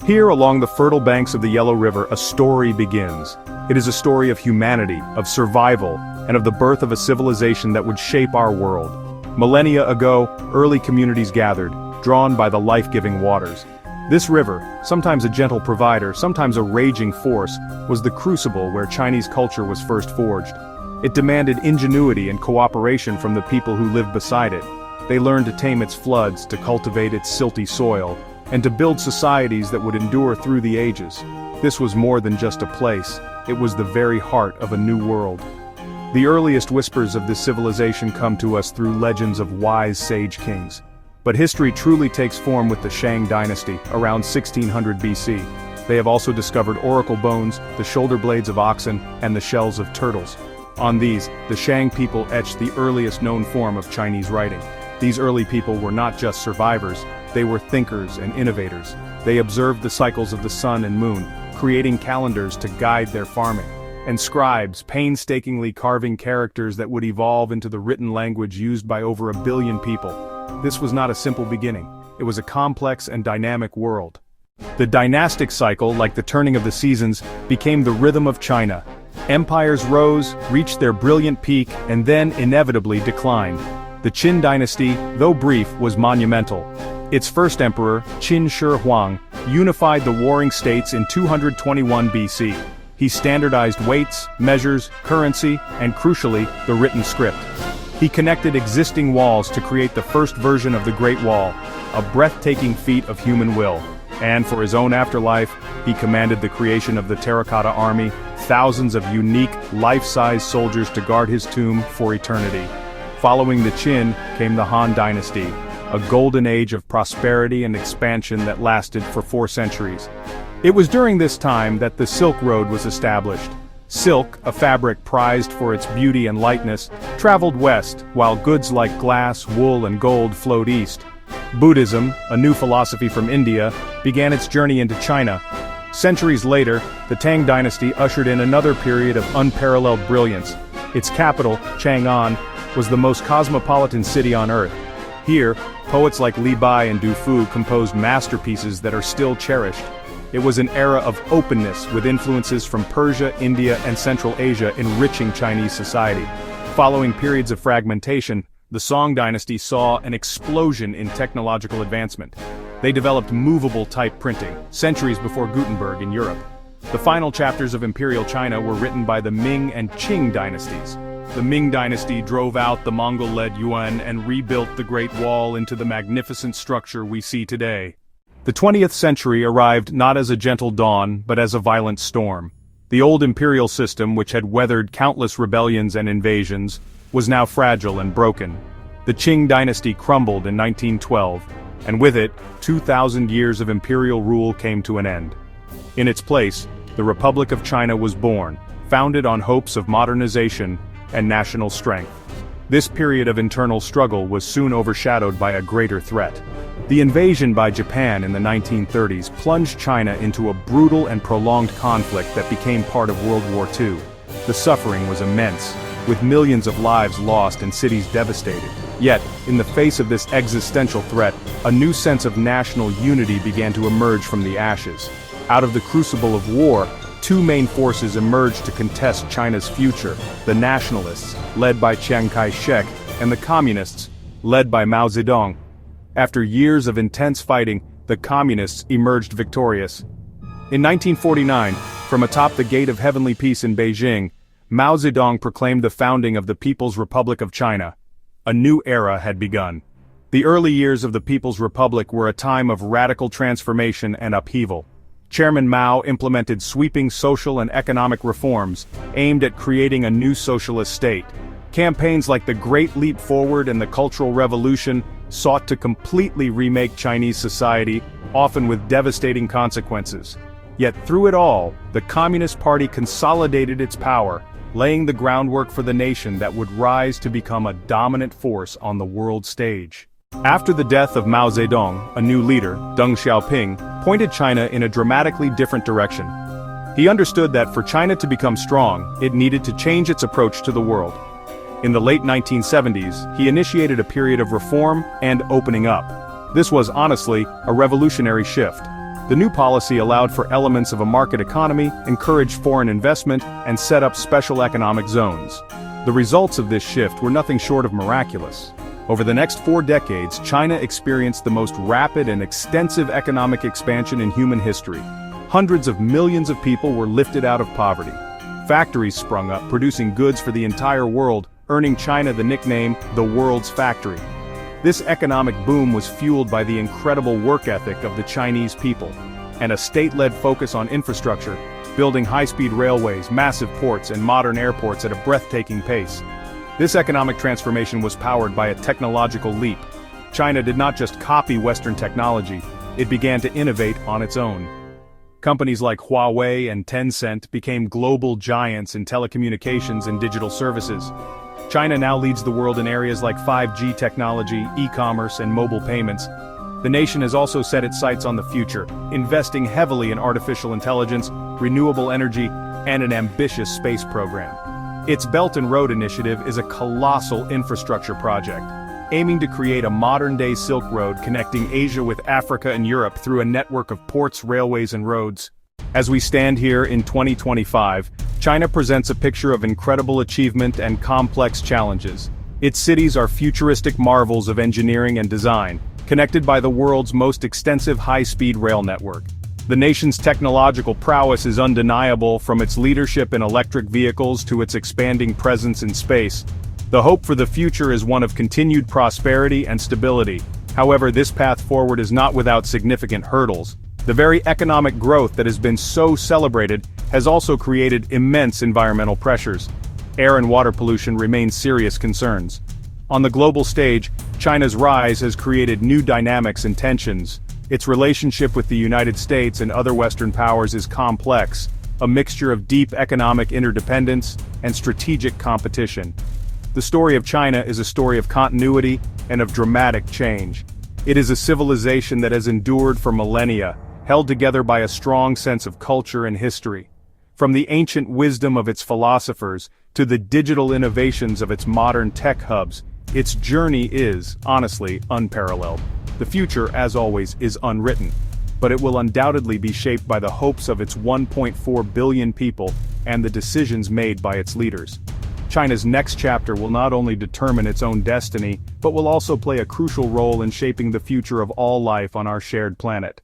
Here, along the fertile banks of the Yellow River, a story begins. It is a story of humanity, of survival, and of the birth of a civilization that would shape our world. Millennia ago, early communities gathered, drawn by the life-giving waters. This river, sometimes a gentle provider, sometimes a raging force, was the crucible where Chinese culture was first forged. It demanded ingenuity and cooperation from the people who lived beside it. They learned to tame its floods, to cultivate its silty soil, and to build societies that would endure through the ages. This was more than just a place, it was the very heart of a new world. The earliest whispers of this civilization come to us through legends of wise sage kings. But history truly takes form with the Shang dynasty, around 1600 BC. They have also discovered oracle bones, the shoulder blades of oxen, and the shells of turtles. On these, the Shang people etched the earliest known form of Chinese writing. These early people were not just survivors, they were thinkers and innovators. They observed the cycles of the sun and moon, creating calendars to guide their farming. And scribes, painstakingly carving characters that would evolve into the written language used by over 1 billion people. This was not a simple beginning, it was a complex and dynamic world. The dynastic cycle, like the turning of the seasons, became the rhythm of China. Empires rose, reached their brilliant peak, and then inevitably declined. The Qin dynasty, though brief, was monumental. Its first emperor, Qin Shi Huang, unified the warring states in 221 BC. He standardized weights, measures, currency, and crucially, the written script. He connected existing walls to create the first version of the Great Wall, a breathtaking feat of human will. And for his own afterlife, he commanded the creation of the Terracotta Army, thousands of unique, life-size soldiers to guard his tomb for eternity. Following the Qin came the Han Dynasty, a golden age of prosperity and expansion that lasted for 4 centuries. It was during this time that the Silk Road was established. Silk, a fabric prized for its beauty and lightness, traveled west, while goods like glass, wool, and gold flowed east. Buddhism, a new philosophy from India, began its journey into China. Centuries later, the Tang Dynasty ushered in another period of unparalleled brilliance. Its capital, Chang'an, was the most cosmopolitan city on earth. Here, poets like Li Bai and Du Fu composed masterpieces that are still cherished. It was an era of openness with influences from Persia, India, and Central Asia enriching Chinese society. Following periods of fragmentation, the Song dynasty saw an explosion in technological advancement. They developed movable type printing, centuries before Gutenberg in Europe. The final chapters of Imperial China were written by the Ming and Qing dynasties. The Ming dynasty drove out the Mongol-led Yuan and rebuilt the Great Wall into the magnificent structure we see today. The 20th century arrived not as a gentle dawn, but as a violent storm. The old imperial system, which had weathered countless rebellions and invasions, was now fragile and broken. The Qing dynasty crumbled in 1912, and with it, 2,000 years of imperial rule came to an end. In its place, the Republic of China was born, founded on hopes of modernization and national strength. This period of internal struggle was soon overshadowed by a greater threat. The invasion by Japan in the 1930s plunged China into a brutal and prolonged conflict that became part of World War II. The suffering was immense, with millions of lives lost and cities devastated. Yet, in the face of this existential threat, a new sense of national unity began to emerge from the ashes. Out of the crucible of war, 2 main forces emerged to contest China's future: the nationalists, led by Chiang Kai-shek, and the communists, led by Mao Zedong. After years of intense fighting, the communists emerged victorious. In 1949, from atop the Gate of Heavenly Peace in Beijing, Mao Zedong proclaimed the founding of the People's Republic of China. A new era had begun. The early years of the People's Republic were a time of radical transformation and upheaval. Chairman Mao implemented sweeping social and economic reforms aimed at creating a new socialist state. Campaigns like the Great Leap Forward and the Cultural Revolution sought to completely remake Chinese society, often with devastating consequences. Yet through it all, the Communist Party consolidated its power, laying the groundwork for the nation that would rise to become a dominant force on the world stage. After the death of Mao Zedong, a new leader, Deng Xiaoping, pointed China in a dramatically different direction. He understood that for China to become strong, it needed to change its approach to the world. In the late 1970s, he initiated a period of reform and opening up. This was, honestly, a revolutionary shift. The new policy allowed for elements of a market economy, encouraged foreign investment, and set up special economic zones. The results of this shift were nothing short of miraculous. Over the next 4 decades, China experienced the most rapid and extensive economic expansion in human history. Hundreds of millions of people were lifted out of poverty. Factories sprung up, producing goods for the entire world, earning China the nickname, the world's factory. This economic boom was fueled by the incredible work ethic of the Chinese people, and a state-led focus on infrastructure, building high-speed railways, massive ports, and modern airports at a breathtaking pace. This economic transformation was powered by a technological leap. China did not just copy Western technology, it began to innovate on its own. Companies like Huawei and Tencent became global giants in telecommunications and digital services. China now leads the world in areas like 5G technology, e-commerce, and mobile payments. The nation has also set its sights on the future, investing heavily in artificial intelligence, renewable energy, and an ambitious space program. Its Belt and Road Initiative is a colossal infrastructure project, aiming to create a modern-day Silk Road connecting Asia with Africa and Europe through a network of ports, railways, and roads. As we stand here in 2025, China presents a picture of incredible achievement and complex challenges. Its cities are futuristic marvels of engineering and design, connected by the world's most extensive high-speed rail network. The nation's technological prowess is undeniable, from its leadership in electric vehicles to its expanding presence in space. The hope for the future is one of continued prosperity and stability. However, this path forward is not without significant hurdles. The very economic growth that has been so celebrated has also created immense environmental pressures. Air and water pollution remain serious concerns. On the global stage, China's rise has created new dynamics and tensions. Its relationship with the United States and other Western powers is complex, a mixture of deep economic interdependence and strategic competition. The story of China is a story of continuity and of dramatic change. It is a civilization that has endured for millennia, held together by a strong sense of culture and history. From the ancient wisdom of its philosophers to the digital innovations of its modern tech hubs, its journey is, honestly, unparalleled. The future, as always, is unwritten, but it will undoubtedly be shaped by the hopes of its 1.4 billion people and the decisions made by its leaders. China's next chapter will not only determine its own destiny, but will also play a crucial role in shaping the future of all life on our shared planet.